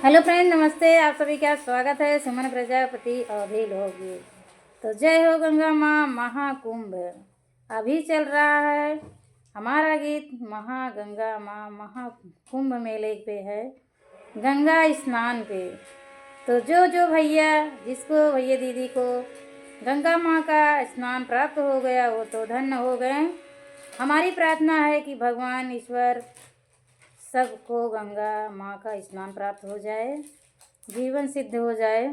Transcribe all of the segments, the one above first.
Hello friend, नमस्ते। आप सभी का स्वागत है सुमन प्रजापति अवधि लोकगीत। तो जय हो गंगा माँ महाकुंभ अभी चल रहा है। हमारा गीत महागंगा माँ महाकुंभ मेले पे है, गंगा स्नान पे। तो जो भैया जिसको भैया दीदी को गंगा माँ का स्नान प्राप्त हो गया वो तो धन्य हो गए। हमारी प्रार्थना है कि भगवान ईश्वर सबको गंगा माँ का स्नान प्राप्त हो जाए, जीवन सिद्ध हो जाए।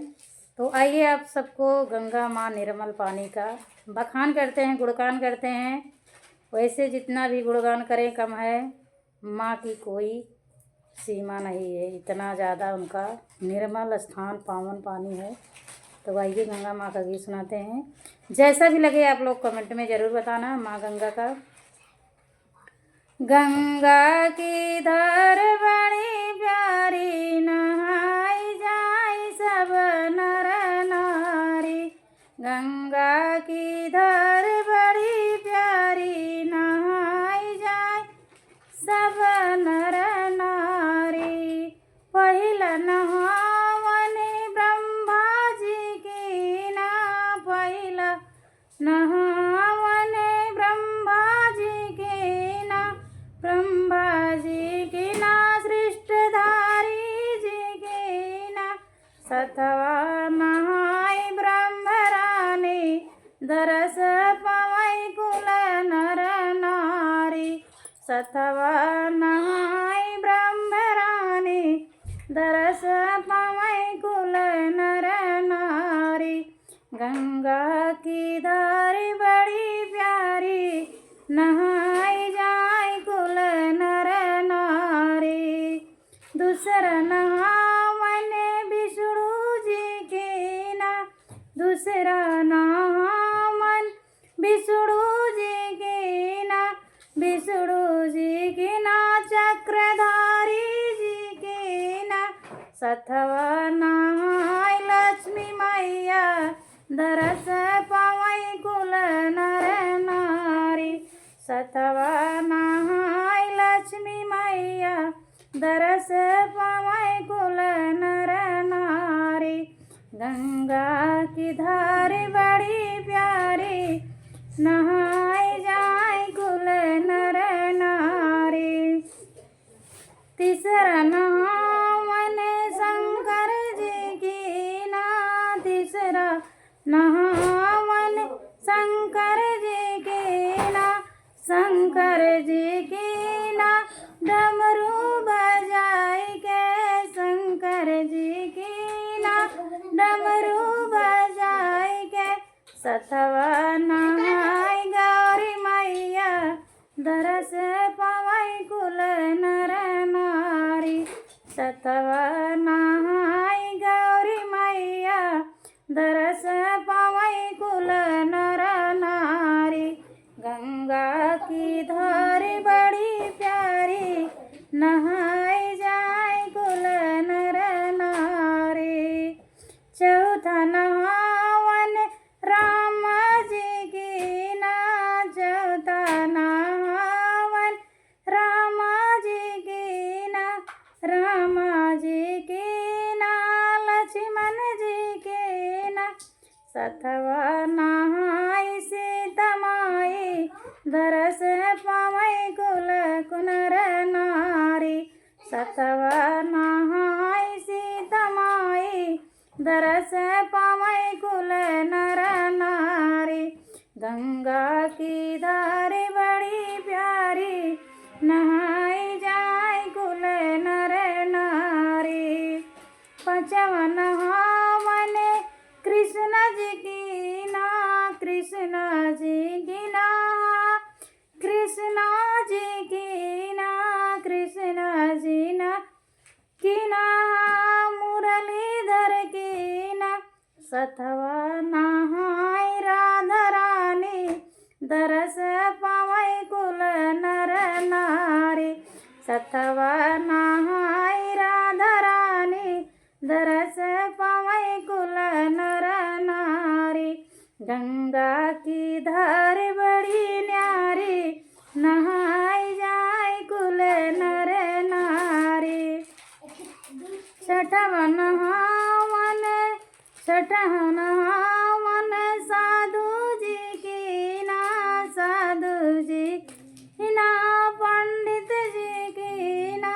तो आइए आप सबको गंगा माँ निर्मल पानी का बखान करते हैं, गुणगान करते हैं। वैसे जितना भी गुणगान करें कम है, माँ की कोई सीमा नहीं है, इतना ज़्यादा उनका निर्मल स्थान पावन पानी है। तो आइए गंगा माँ का गीत सुनाते हैं। जैसा भी लगे आप लोग कमेंट में ज़रूर बताना। माँ गंगा का गंगा की धार बड़ी प्यारी, नहाई जाए सब नर नारी। गंगा की धार बड़ी प्यारी, नहाई जाए सब नर नारी। पहिला नहावन ब्रह्मा जी की ना, पहिला नहावन ब्रह्मा जी की ना, ब्रह्मा जी की ना, सृष्टधारी जी की ना। सतवा नहाय ब्रह्मरानी, दरस पवै कुल नर नारी। सतवा नहाय ब्रह्मरानी, दरस पवै कुल नर नारी। गंगा की धार बड़ी प्यारी, नहाई जाए कुल नर नारी। दूसरा नहावन विष्णु जी की ना, दूसरा नहावन विष्णु जी की ना, विष्णु जी की ना, चक्रधारी जी की ना। सतवा नहाय लक्ष्मी मैया, दरस पवै कुल नर नारी। सतवा नहाय लक्ष्मी मैया, दरस पवै कुल नर नारी। गंगा की धार बड़ी प्यारी, नहाई जाए कुल नर नारी। तीसरा नहावन शंकर जी की ना, तीसरा नहावन शंकर जी की ना, शंकर जी की ना, डमरू बजाई के शंकर जी की ना, डमरू बजाई के। सतवा नहाय गौरी मैया, दरस पवै कुल नर नारी। सतवा नहाय गौरी मैया, दरस पवै कुल नर नारी। गंगा की धार बड़ी प्यारी, नहाई जाए कुल नर नारी। चौथा नहावन राम जी की ना, चौथा नहावन राम जी की ना, राम जी की ना, लक्ष्मण जी की ना। सतवा नहाय सीता माई, दरस पवै कुल नर नारी। सतवा नहाय सीता माई, दरस पवै कुल नर नारी। गंगा की धार बड़ी प्यारी, नहाई जाए कुल नर नारी। पांचवा नहावन कृष्ण जी की ना, कृष्ण जी की ना, कृष्ण जी की ना, कृष्ण जी ना की ना, मुरलीधर की ना। सतवा नहाय राधा रानी, दरस पवै कुल नर नारी। सतवा नहाय राधा रानी, दरस पवै कुल नर नारी। गंगा की धार बड़ी न्यारी, नहाई जाए कुल नर नारी। छठवन हवन छठवन हवन साधु जी की ना साधु जी की ना पंडित जी की ना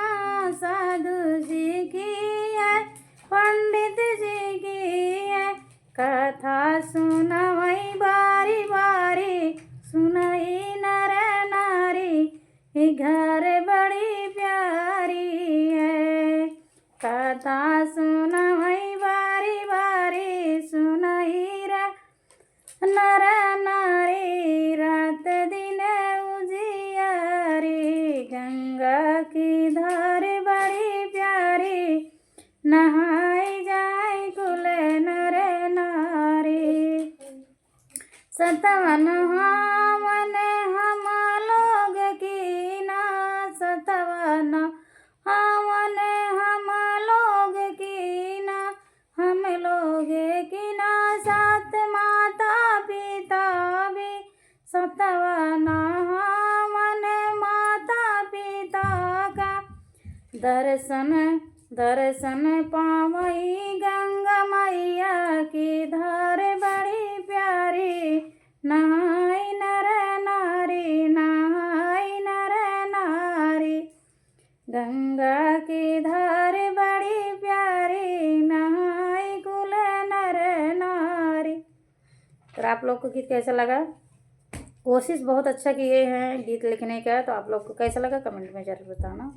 साधु जी की है पंडित जी की है कथा सुनवई बारी बारी सुनई नर नारी घर बड़ी प्यारी है कथा सुनवई बारी बारी सुनई नर नारी रात दिन उजियारी गंगा की धार बड़ी प्यारी नहाई जाए कुल नर नारी सतवन हवन हम लोग की ना सतवन हवन हम लोग की ना हम लोग की ना सात माता पिता भी सतवन हवन माता पिता का दर्शन पावई गंगा मैया की धार बड़ी प्यारी नहाई नर नारी नहाई नर नारी गंगा की धार बड़ी प्यारी नहाई कुल नर नारी। तो आप लोग को गीत कैसा लगा? कोशिश बहुत अच्छा किए हैं गीत लिखने का, तो आप लोग को कैसा लगा कमेंट में ज़रूर बताना।